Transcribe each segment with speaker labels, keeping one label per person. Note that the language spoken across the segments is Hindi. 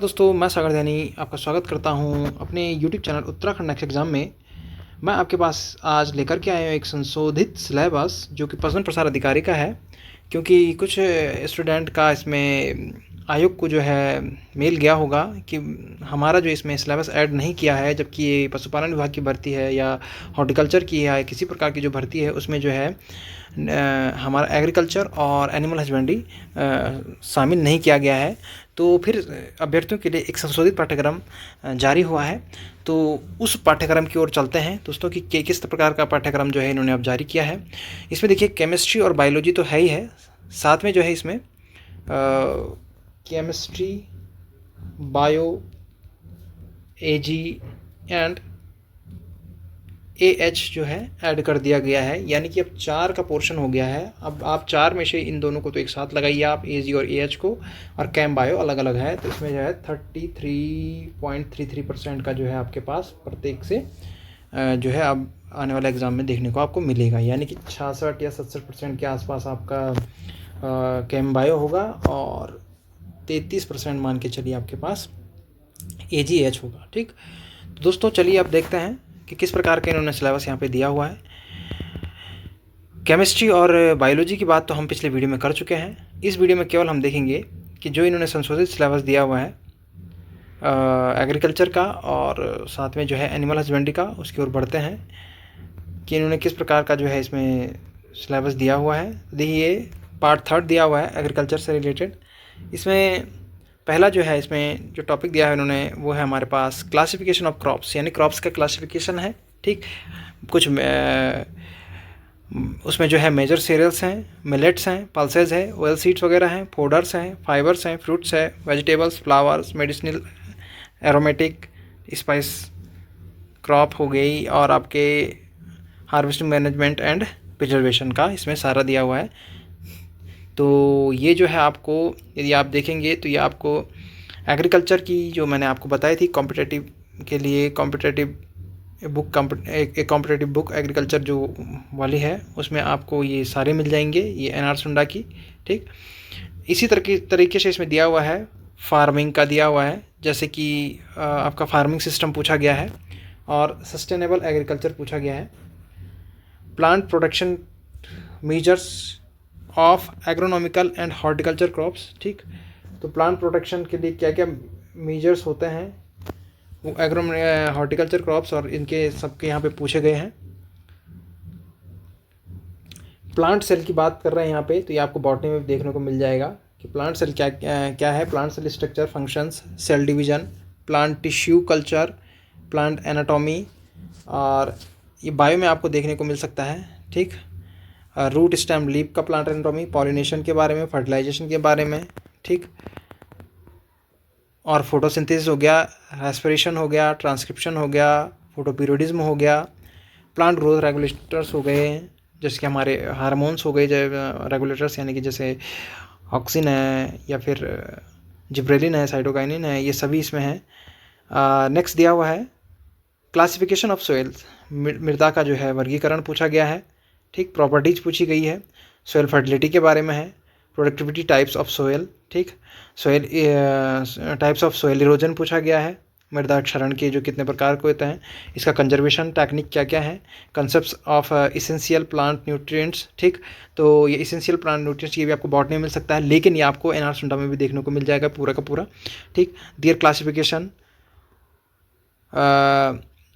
Speaker 1: दोस्तों, मैं सागर दैनी आपका स्वागत करता हूं अपने YouTube channel Uttarakhand next exam में। मैं आपके पास आज लेकर के आया हूं एक संशोधित सिलेबस जो कि प्रश्न प्रसार अधिकारी का है, क्योंकि कुछ स्टूडेंट का इसमें आयोग को जो है मेल गया होगा कि हमारा जो इसमें सिलेबस ऐड नहीं किया है, जबकि ये पशुपालन विभाग की भर्ती है या हॉर्टिकल्चर की है, किसी प्रकार की जो भर्ती है उसमें जो है हमारा एग्रीकल्चर और एनिमल हस्बेंड्री शामिल नहीं किया गया है। तो फिर अभ्यर्थियों के लिए एक संशोधित पाठ्यक्रम जारी हुआ है, तो उस पाठ्यक्रम की ओर चलते हैं दोस्तों कि किस प्रकार का पाठ्यक्रम जो है इन्होंने अब जारी किया है। इसमें देखिए केमिस्ट्री और बायोलॉजी तो है ही है, साथ में जो है इसमें chemistry, bio, AG and AH जो है ऐड कर दिया गया है, यानी कि अब 4 का पोर्शन हो गया है। अब आप 4 में से इन दोनों को तो एक साथ लगाइए आप, AG और AH को, और कैम बायो अलग अलग है, तो इसमें जो है 33.33% का जो है आपके पास प्रत्येक से जो है अब आने वाले एग्ज़ाम में देखने को आपको मिलेगा, यानी कि 66 या 67% के आसपास आपका कैम बायो होगा और 33% मान के चलिए आपके पास AG/AH होगा। ठीक, तो दोस्तों चलिए अब देखते हैं कि किस प्रकार का इन्होंने सिलेबस यहाँ पे दिया हुआ है। केमिस्ट्री और बायोलॉजी की बात तो हम पिछले वीडियो में कर चुके हैं। इस वीडियो में केवल हम देखेंगे कि जो इन्होंने संशोधित सिलेबस दिया हुआ है एग्रीकल्चर का और साथ में जो है एनिमल हस्बेंड्री का, उसकी ओर बढ़ते हैं कि इन्होंने किस प्रकार का जो है इसमें सिलेबस दिया हुआ है। देखिए पार्ट 3 दिया हुआ है एग्रीकल्चर से रिलेटेड। इसमें पहला जो है इसमें जो टॉपिक दिया है इन्होंने वो है हमारे पास क्लासिफिकेशन ऑफ क्रॉप्स, यानी क्रॉप्स का क्लासिफिकेशन है। ठीक, कुछ उसमें जो है मेजर सीरियल्स हैं, मिलेट्स हैं, पल्सेस है, ऑयल सीड्स वगैरह हैं, फोडर्स हैं, फाइबर्स हैं, फ्रूट्स है, vegetables, flowers, medicinal, aromatic, spice crop हो गई, और आपके हार्वेस्टिंग मैनेजमेंट एंड प्रिजर्वेशन का इसमें सारा दिया हुआ है। तो ये जो है आपको यदि आप देखेंगे तो ये आपको एग्रीकल्चर की जो मैंने आपको बताई थी कॉम्पिटेटिव के लिए, कॉम्पिटेटिव बुक एक कॉम्पिटेटिव बुक एग्रीकल्चर जो वाली है उसमें आपको ये सारे मिल जाएंगे, ये NR सुंडा की। ठीक, इसी तरीके से इसमें दिया हुआ है फार्मिंग का दिया हुआ है, जैसे कि आपका फार्मिंग सिस्टम पूछा गया है और सस्टेनेबल एग्रीकल्चर पूछा गया है। Plant production measures of agronomical and horticulture crops. ठीक, तो प्लांट प्रोटेक्शन के लिए क्या क्या मेजर्स होते हैं वो हॉर्टिकल्चर क्रॉप्स और इनके सबके यहाँ पे पूछे गए हैं। प्लांट सेल की बात कर रहे हैं यहाँ पे, तो ये आपको बॉटनी में देखने को मिल जाएगा कि प्लांट सेल क्या है। Plant cell structure, functions, cell division, plant tissue culture, plant anatomy, और ये बायो में आपको देखने को मिल सकता है। ठीक, रूट स्टेम लीफ का प्लांट एनाटॉमी, पॉलिनेशन के बारे में, फर्टिलाइजेशन के बारे में। ठीक, और फोटोसिंथेसिस हो गया, रेस्पिरेशन हो गया, ट्रांसक्रिप्शन हो गया, फोटोपीरियोडिज्म हो गया, प्लांट ग्रोथ रेगुलेटर्स हो गए, जैसे कि हमारे हार्मोन्स हो गए रेगुलेटर्स, यानी कि जैसे ऑक्सिन है या फिर जिब्रेलिन है, साइटोकाइनिन है, ये सभी इसमें है। नेक्स्ट दिया हुआ है क्लासिफिकेशन ऑफ सोइल्स, मृदा का जो है वर्गीकरण पूछा गया है। ठीक, प्रॉपर्टीज पूछी गई है, सोयल फर्टिलिटी के बारे में है, प्रोडक्टिविटी, टाइप्स ऑफ सोयल। ठीक, soil types of soil erosion पूछा गया है, मृदा क्षरण के जो कितने प्रकार के होते हैं, इसका कंजर्वेशन टेक्निक क्या क्या है, concepts of essential plant nutrients. ठीक, तो ये इसेंशियल प्लांट न्यूट्रिएंट्स ये भी आपको बॉटनी में मिल सकता है, लेकिन ये आपको NR सुंडा में भी देखने को मिल जाएगा पूरा का पूरा। ठीक, दियर क्लासिफिकेशन,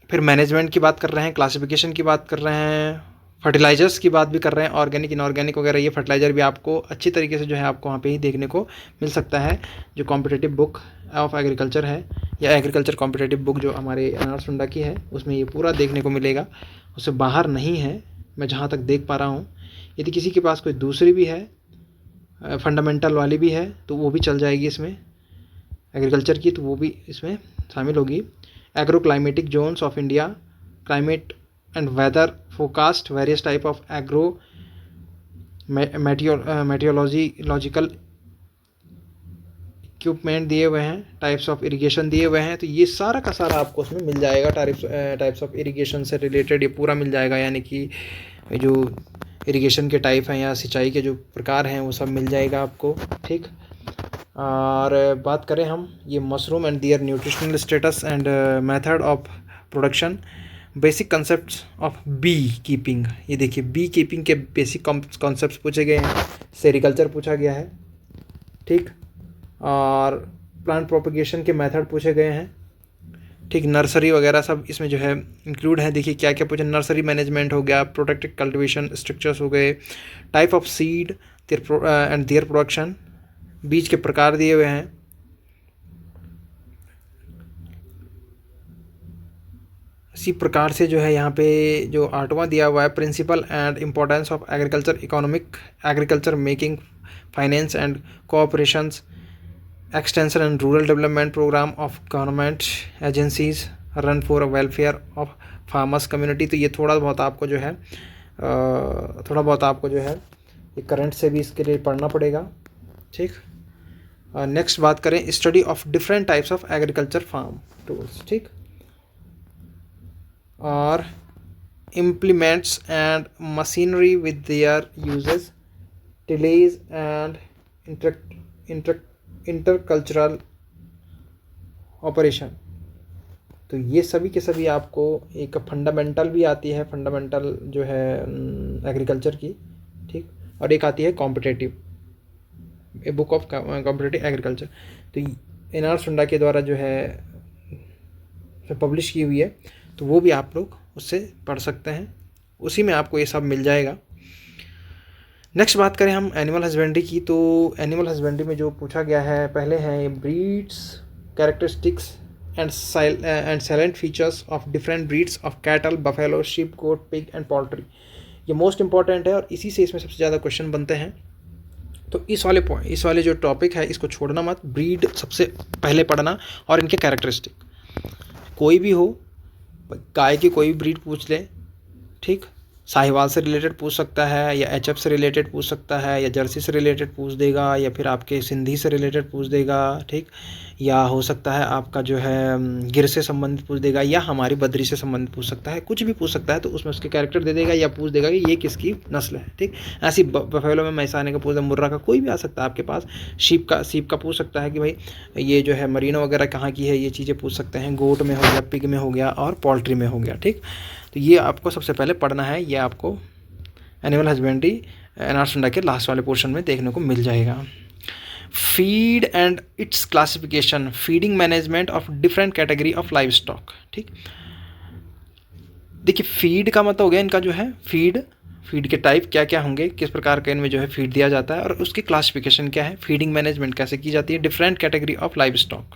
Speaker 1: फिर मैनेजमेंट की बात कर रहे हैं, क्लासिफिकेशन की बात कर रहे हैं, फर्टिलाइजर्स की बात भी कर रहे हैं, ऑर्गेनिक, इनऑर्गेनिक वगैरह, ये फर्टिलाइजर भी आपको अच्छी तरीके से जो है आपको वहाँ पे ही देखने को मिल सकता है। जो कॉम्पिटेटिव बुक ऑफ एग्रीकल्चर है या एग्रीकल्चर कॉम्पिटेटिव बुक जो हमारे NR सुंडा की है उसमें ये पूरा देखने को मिलेगा, उससे बाहर नहीं है मैं जहाँ तक देख पा रहा हूँ। यदि किसी के पास कोई दूसरी भी है फंडामेंटल वाली भी है तो वो भी चल जाएगी इसमें एग्रीकल्चर की, तो वो भी इसमें शामिल होगी। Agro climatic zones of India, climate and weather forecast, various type of agro meteorological equipment दिए हुए हैं, टाइप्स ऑफ इरिगेशन दिए हुए हैं, तो ये सारा का सारा आपको उसमें मिल जाएगा। टाइप्स ऑफ इरिगेशन से रिलेटेड ये पूरा मिल जाएगा, यानी कि जो इरिगेशन के टाइप हैं या सिंचाई के जो प्रकार हैं वो सब मिल जाएगा आपको। ठीक, और बात करें हम ये mushroom and their nutritional status and method of production, basic concepts of bee keeping. ये देखिए बी कीपिंग के बेसिक कॉन्सेप्ट्स पूछे गए हैं, सेरिकल्चर पूछा गया है, ठीक, और प्लांट प्रोपगेशन के मेथड पूछे गए हैं, ठीक, नर्सरी वगैरह सब इसमें जो है इंक्लूड है। देखिए क्या क्या पूछे, नर्सरी मैनेजमेंट हो गया, प्रोटेक्टेड कल्टीवेशन स्ट्रक्चर्स हो गए, type of seed and their production, बीज के प्रकार दिए हुए हैं, इसी प्रकार से जो है यहाँ पे जो 8वां दिया हुआ है, principle and importance of agriculture economic, agriculture making finance and cooperations, extension and rural development programme of government agencies run for welfare of farmers community. तो ये थोड़ा बहुत आपको जो है ये करंट से भी इसके लिए पढ़ना पड़ेगा, ठीक। नेक्स्ट बात करें study of different types of agriculture farm tools, ठीक, और implements and machinery with their uses, delays and intercultural operation। तो ये सभी के सभी आपको एक फंडामेंटल भी आती है, फंडामेंटल जो है एग्रीकल्चर की, ठीक, और एक आती है competitive, a book of competitive agriculture. तो एन.आर. सुंडा के द्वारा जो है पब्लिश की हुई है, तो वो भी आप लोग उससे पढ़ सकते हैं, उसी में आपको ये सब मिल जाएगा। नेक्स्ट बात करें हम एनिमल हस्बेंड्री की, तो एनिमल हस्बेंड्री में जो पूछा गया है पहले हैं breeds, characteristics and salient features of different breeds of cattle, buffalo, sheep, goat, pig and poultry. ये मोस्ट इंपॉर्टेंट है और इसी से इसमें सबसे ज़्यादा क्वेश्चन बनते हैं। तो इस वाले जो टॉपिक है इसको छोड़ना मत, ब्रीड सबसे पहले पढ़ना और इनके कैरेक्टरिस्टिक, कोई भी हो, गाय की कोई भी ब्रीड पूछ ले, ठीक, साहिवाल से रिलेटेड पूछ सकता है, या एचएफ से रिलेटेड पूछ सकता है, या जर्सी से रिलेटेड पूछ देगा, या फिर आपके सिंधी से रिलेटेड पूछ देगा, ठीक, या हो सकता है आपका जो है गिर से संबंधित पूछ देगा, या हमारी बद्री से संबंधित पूछ सकता है, कुछ भी पूछ सकता है। तो उसमें उसके कैरेक्टर दे देगा या पूछ देगा कि ये किसकी नस्ल है, ठीक। ऐसी बफेलो में मैसाने का पूछ, मुर्रा का, कोई भी आ सकता है आपके पास। सीप का पूछ सकता है कि भाई ये जो है मरीनो वगैरह कहाँ की है, ये चीज़ें पूछ सकते हैं। गोट में हो गया, पिग में हो गया और पोल्ट्री में हो गया, ठीक। तो ये आपको सबसे पहले पढ़ना है, ये आपको एनिमल हस्बेंड्री एन.आर. सुंडा के लास्ट वाले पोर्शन में देखने को मिल जाएगा। Feed and it's classification, feeding management of different category of live stock, ठीक। देखिए फीड का मतलब हो गया इनका जो है फीड के टाइप क्या क्या होंगे, किस प्रकार का इनमें जो है फीड दिया जाता है, और उसकी क्लासिफिकेशन क्या है, फीडिंग मैनेजमेंट कैसे की जाती है, different category of live stock,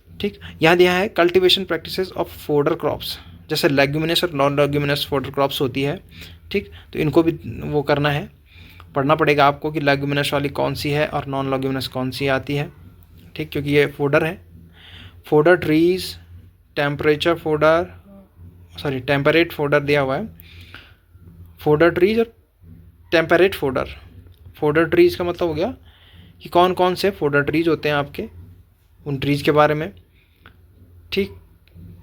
Speaker 1: ठीक। यहाँ दिया है cultivation practices of fodder crops, जैसे लेग्यूमिनस और नॉन लेग्यूमिनस फोडर क्रॉप्स होती है, ठीक। तो इनको भी वो करना है, पढ़ना पड़ेगा आपको कि लेग्यूमिनस वाली कौन सी है और नॉन लेग्यूमिनस कौन सी आती है, ठीक, क्योंकि ये फोडर है। फोडर ट्रीज, टेम्परेट फोडर दिया हुआ है, फोडर ट्रीज और टेम्परेट फोडर ट्रीज का मतलब हो गया कि कौन कौन से फोडर ट्रीज होते हैं आपके, उन ट्रीज के बारे में, ठीक।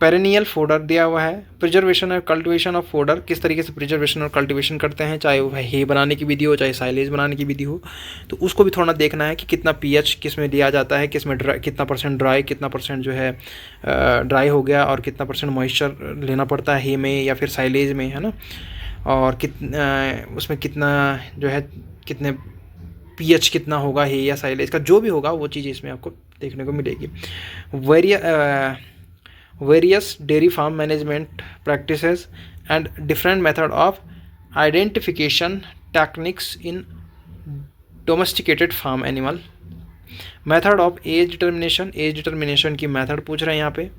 Speaker 1: पेरेनियल फोडर दिया हुआ है, प्रिजर्वेशन और कल्टीवेशन ऑफ फोडर, किस तरीके से प्रिजर्वेशन और कल्टीवेशन करते हैं, चाहे वो हे बनाने की विधि हो, चाहे साइलेज बनाने की विधि हो, तो उसको भी थोड़ा देखना है कि कितना पीएच किस में दिया जाता है, किस में कितना परसेंट ड्राई, कितना परसेंट जो है ड्राई हो गया, और कितना परसेंट मॉइस्चर लेना पड़ता है हे में या फिर साइलेज में, है ना, और उसमें कितना जो है कितने पीएच कितना होगा हे या साइलेज का, जो भी होगा वो चीज़ इसमें आपको देखने को मिलेगी। various dairy farm management practices and different method of identification techniques in domesticated farm animal, method of age determination की method पूछ रहे हैं यहाँ पे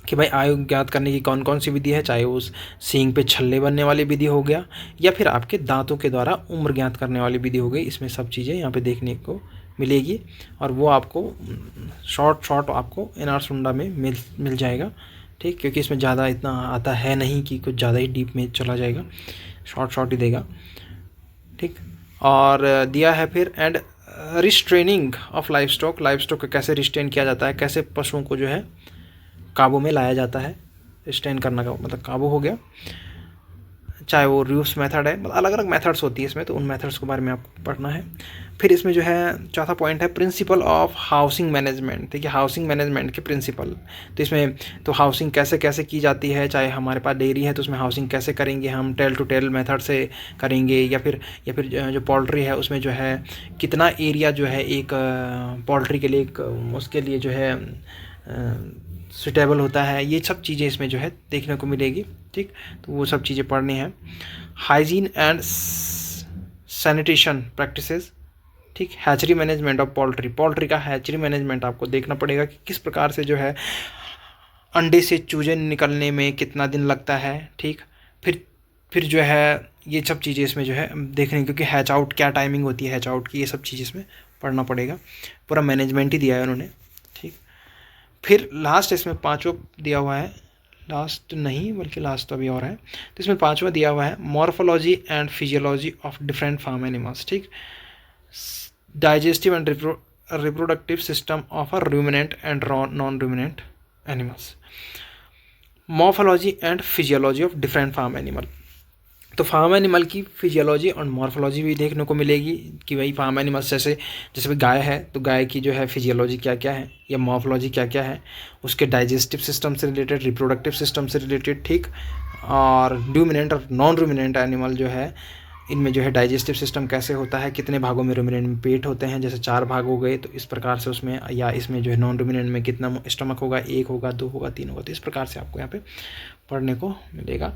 Speaker 1: कि भाई आयु ज्ञात करने की कौन कौन सी विधि है, चाहे उस सींग पे छल्ले बनने वाली विधि हो गया या फिर आपके दांतों के द्वारा उम्र ज्ञात करने वाली विधि हो गई, इसमें सब चीज़ें यहाँ पे देखने को मिलेगी, और वो आपको शॉर्ट आपको एन.आर. सुंडा में मिल जाएगा, ठीक, क्योंकि इसमें ज़्यादा इतना आता है नहीं कि कुछ ज़्यादा ही डीप में चला जाएगा, शॉर्ट ही देगा, ठीक। और दिया है फिर and restraining of live stock को कैसे रिस्ट्रेन किया जाता है, कैसे पशुओं को जो है काबू में लाया जाता है, रिस्ट्रेन करना का मतलब काबू हो गया, चाहे वो रूफ्स मेथड है, मतलब अलग अलग मेथड्स होती है इसमें, तो उन मेथड्स के बारे में आपको पढ़ना है। फिर इसमें जो है चौथा पॉइंट है प्रिंसिपल ऑफ हाउसिंग मैनेजमेंट। ठीक है, हाउसिंग मैनेजमेंट के प्रिंसिपल, तो इसमें तो हाउसिंग कैसे कैसे की जाती है, चाहे हमारे पास डेयरी है तो उसमें हाउसिंग कैसे करेंगे हम, टेल टू टेल मेथड से करेंगे, या फिर जो पोल्ट्री है उसमें जो है कितना एरिया जो है एक पोल्ट्री के लिए एक उसके लिए जो है सुटेबल होता है, ये सब चीज़ें इसमें जो है देखने को मिलेगी। ठीक, तो वो सब चीज़ें पढ़नी है। Hygiene and sanitation practices. ठीक, hatchery management of poultry, poultry का हैचरी मैनेजमेंट आपको देखना पड़ेगा कि किस प्रकार से जो है अंडे से चूजे निकलने में कितना दिन लगता है। ठीक, फिर जो है ये सब चीज़ें इसमें जो है देखने, क्योंकि हैच आउट क्या टाइमिंग होती है हैच आउट की, ये सब चीज़ इसमें पढ़ना पड़ेगा। पूरा मैनेजमेंट ही दिया है उन्होंने। ठीक, फिर लास्ट इसमें पाँचवा दिया हुआ है, लास्ट नहीं बल्कि लास्ट तो अभी और है, तो इसमें पाँचवा दिया हुआ है morphology and physiology of different farm animals. ठीक, digestive and reproductive system of a ruminant and non-ruminant animals, morphology and physiology of different farm animal। तो फार्म एनिमल की फिजियोलॉजी और मॉर्फोलॉजी भी देखने को मिलेगी कि भाई फार्म एनिमल्स जैसे भाई गाय है तो गाय की जो है फिजियोलॉजी क्या क्या है या मॉर्फोलॉजी क्या क्या है, उसके डाइजेस्टिव सिस्टम से रिलेटेड, रिप्रोडक्टिव सिस्टम से रिलेटेड। ठीक, और रूमिनेंट और नॉन रूमिनेंट एनिमल जो है इनमें जो है डाइजेस्टिव सिस्टम कैसे होता है, कितने भागों में रूमिनेंट में पेट होते हैं, जैसे 4 भाग हो गए तो इस प्रकार से उसमें, या इसमें जो है नॉन रूमिनेंट में कितना स्टमक होगा, 1 होगा, 2 होगा, 3 होगा, तो इस प्रकार से आपको यहाँ पे पढ़ने को मिलेगा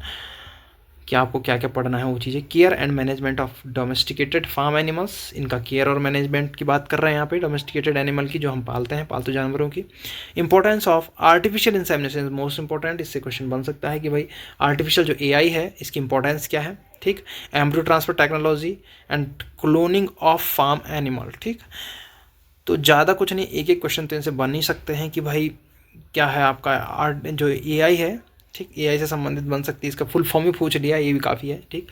Speaker 1: कि आपको क्या क्या पढ़ना है वो चीज़ें। Care and management of domesticated farm animals, इनका केयर और मैनेजमेंट की बात कर रहे हैं यहाँ पे, डोमेस्टिकेटेड एनिमल की जो हम पालते हैं, पालतू जानवरों की। Importance of artificial insemination most important, इससे क्वेश्चन बन सकता है कि भाई आर्टिफिशियल जो AI है इसकी इंपॉर्टेंस क्या है। ठीक, embryo transfer technology and cloning of farm animal. ठीक, तो ज़्यादा कुछ नहीं, एक एक क्वेश्चन तो इनसे बन ही सकते हैं कि भाई क्या है आपका जो AI है। ठीक, AI से संबंधित बन सकती है, इसका फुल फॉर्म ही पूछ लिया, ये भी काफ़ी है। ठीक,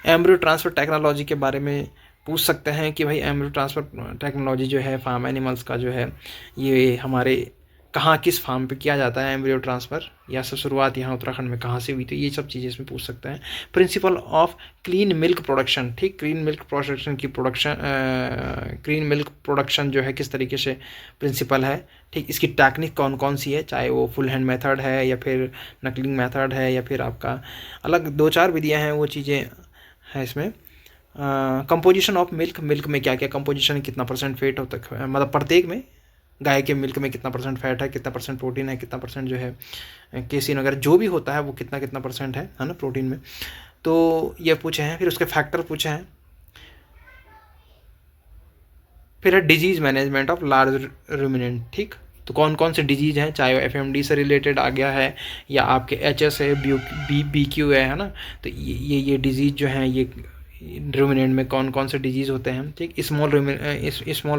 Speaker 1: एम्ब्रियो ट्रांसफ़र टेक्नोलॉजी के बारे में पूछ सकते हैं कि भाई एम्ब्रियो ट्रांसफ़र टेक्नोलॉजी जो है फार्म एनिमल्स का जो है ये हमारे कहाँ किस फार्म पे किया जाता है एम्ब्रियो ट्रांसफ़र, या सब शुरुआत यहाँ उत्तराखंड में कहाँ से हुई, तो ये सब चीज़ें इसमें पूछ सकते हैं। Principle of clean milk production. ठीक, क्लीन मिल्क प्रोडक्शन की क्लीन मिल्क प्रोडक्शन जो है किस तरीके से प्रिंसिपल है। ठीक, इसकी टेक्निक कौन कौन सी है, चाहे वो फुल हैंड मेथड है या फिर नकलिंग मेथड है या फिर आपका अलग 2-4 विधियाँ हैं, वो चीज़ें हैं इसमें। कंपोजिशन ऑफ मिल्क, मिल्क में क्या क्या कंपोजिशन, कितना % फैट होता है, मतलब प्रत्येक में गाय के मिल्क में कितना % फैट है, कितना % प्रोटीन है, कितना % जो है केसिन वगैरह जो भी होता है वो कितना कितना % है ना प्रोटीन में, तो ये पूछे हैं। फिर उसके फैक्टर पूछे हैं। फिर है disease management of large ruminant. ठीक, तो कौन कौन से डिजीज़ हैं, चाहे वो FMD से रिलेटेड आ गया है या आपके HS है, BQ है ना, तो ये डिजीज़ जो हैं ये रूमिनेंट में कौन कौन से डिजीज़ होते हैं। ठीक, स्मॉल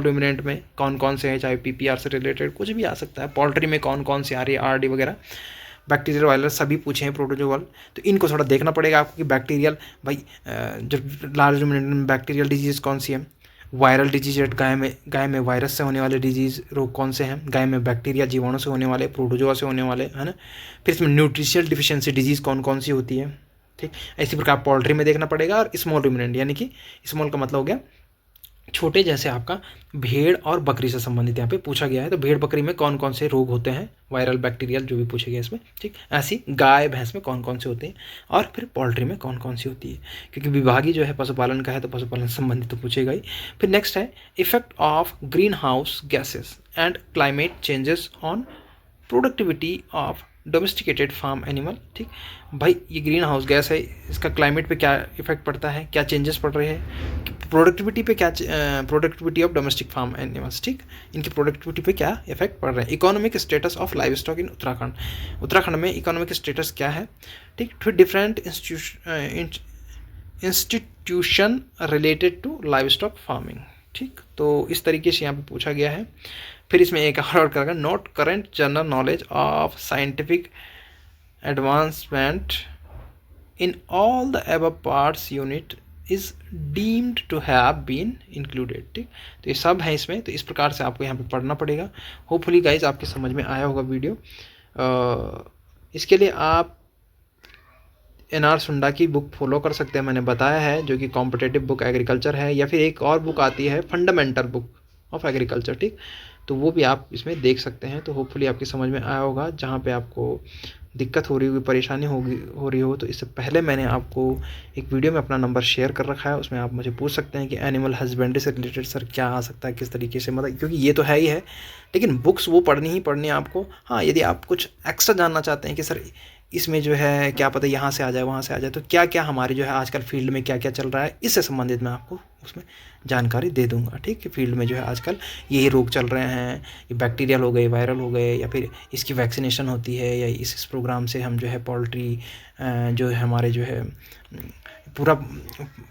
Speaker 1: रूमिनेंट में कौन कौन से हैं, चाहे PPR से रिलेटेड कुछ भी आ सकता है। पोल्ट्री में कौन कौन से आ रही है, RD वगैरह, बैक्टीरियल वायरस सभी पूछे हैं, प्रोटोजोअल, तो इनको थोड़ा देखना पड़ेगा आपको कि बैक्टीरियल भाई जो लार्ज रूमिनेंट में बैक्टीरियल डिजीज़ कौन सी है, वायरल डिजीज, गाय में वायरस से होने वाले डिजीज़ रोग कौन से हैं, गाय में बैक्टीरिया जीवाणु से होने वाले, प्रोटोजोआ से होने वाले, है ना। फिर इसमें न्यूट्रिशनल डिफिशिएंसी डिजीज़ कौन कौन सी होती है। ठीक, इसी प्रकार पोल्ट्री में देखना पड़ेगा। और स्मॉल रूमिनेंट, यानी कि स्मॉल का मतलब हो गया छोटे, जैसे आपका भेड़ और बकरी से संबंधित यहाँ पे पूछा गया है, तो भेड़ बकरी में कौन कौन से रोग होते हैं, वायरल बैक्टीरियल जो भी पूछे गए इसमें। ठीक, ऐसी गाय भैंस में कौन कौन से होते हैं, और फिर पोल्ट्री में कौन कौन सी होती है, क्योंकि विभागीय जो है पशुपालन का है तो पशुपालन से संबंधित तो पूछेगा ही। फिर नेक्स्ट है effect of green house gases and climate changes on productivity of domesticated farm animal. ठीक, भाई ये ग्रीन हाउस गैस है, इसका क्लाइमेट पे क्या इफेक्ट पड़ता है, क्या चेंजेस पड़ रहे हैं, प्रोडक्टिविटी पे क्या, productivity of domestic farm animals. ठीक, इनकी प्रोडक्टिविटी पे क्या इफेक्ट पड़ रहे हैं। Economic status of livestock in Uttarakhand, Uttarakhand में इकोनॉमिक स्टेटस क्या है। ठीक, फिर different institution related to livestock farming. ठीक, तो इस तरीके से यहाँ पे पूछा गया है। फिर इसमें एक और करेगा note current general knowledge of scientific advancement in all the above parts unit is deemed to have been included. ठीक, तो ये सब है इसमें, तो इस प्रकार से आपको यहाँ पे पढ़ना पड़ेगा। होपफुली गाइज आपके समझ में आया होगा वीडियो। इसके लिए आप NR सुंडा की बुक फॉलो कर सकते हैं, मैंने बताया है, जो कि कॉम्पिटेटिव बुक एग्रीकल्चर है, या फिर एक और बुक आती है फंडामेंटल बुक ऑफ एग्रीकल्चर, ठीक। तो वो भी आप इसमें देख सकते हैं। तो होपफुली आपकी समझ में आया होगा। जहाँ पे आपको दिक्कत हो रही होगी, परेशानी हो रही हो, तो इससे पहले मैंने आपको एक वीडियो में अपना नंबर शेयर कर रखा है, उसमें आप मुझे पूछ सकते हैं कि एनिमल हस्बेंड्री से रिलेटेड सर क्या आ सकता है, किस तरीके से, मतलब क्योंकि ये तो है ही है, लेकिन बुक्स वो पढ़नी ही पढ़नी है आपको। हाँ, यदि आप कुछ एक्स्ट्रा जानना चाहते हैं कि सर इसमें जो है क्या पता यहाँ से आ जाए वहाँ से आ जाए, तो क्या क्या हमारी जो है आजकल फील्ड में क्या क्या चल रहा है, इससे संबंधित मैं आपको उसमें जानकारी दे दूंगा, ठीक है। फील्ड में जो है आजकल यही रोग चल रहे हैं, ये बैक्टीरियल हो गए, वायरल हो गए, या फिर इसकी वैक्सीनेशन होती है, या इस प्रोग्राम से हम जो है पोल्ट्री जो है हमारे जो है पूरा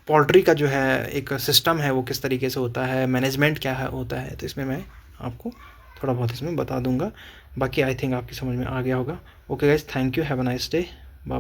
Speaker 1: पोल्ट्री का जो है एक सिस्टम है वो किस तरीके से होता है, मैनेजमेंट क्या है होता है, तो इसमें मैं आपको थोड़ा बहुत इसमें बता दूंगा। बाकी आई थिंक आपकी समझ में आ गया होगा। Okay guys, thank you, have a nice day, bye.